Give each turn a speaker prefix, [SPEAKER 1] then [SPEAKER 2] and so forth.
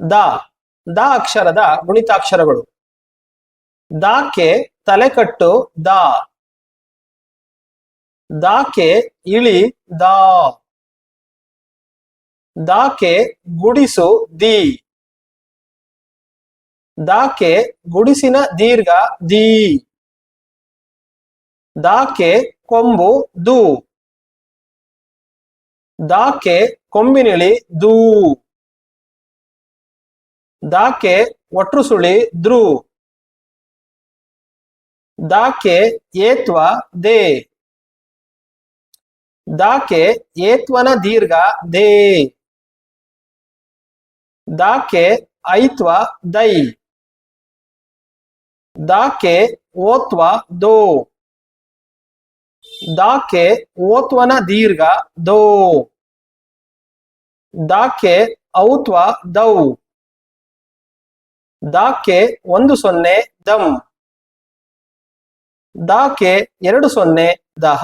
[SPEAKER 1] The the ಅಕ್ಷರದ ಗುಣಿತಾಕ್ಷರಗಳು. ದಾಕೆ ತಲೆಕಟ್ಟು the. ದಾಕೆ ಇಳಿ the. ದಾಕೆ ಗುಡಿಸು the. ದಾಕೆ ಗುಡಿಸಿನ ದೀರ್ಘ ದಿ. ದಾಕೆ ಕೊಂಬು ದು. ದಾಕೆ ಕೊಂಬಿನಿಳಿ ದೂ. ದಾಕೆ ಒಟ್ರುಸುಳಿ ದ್ರೂ. ದಾಕೆ ಏತ್ವ ದೇ. ದಾಕೆ ಏತ್ವನ ದೀರ್ಘ ದೇ. ದಾಕೆ ಐತ್ವ ದೈ. ದಾಕೆ ಓತ್ವ ದೋ. ದಾಕೆ ಓತ್ವನ ದೀರ್ಘ ದೋ. ದಾಕೆ ಔತ್ವ ದೌ. ದಾಕೆ 10 ದಂ. ದಾಕೆ 20 ದಹ.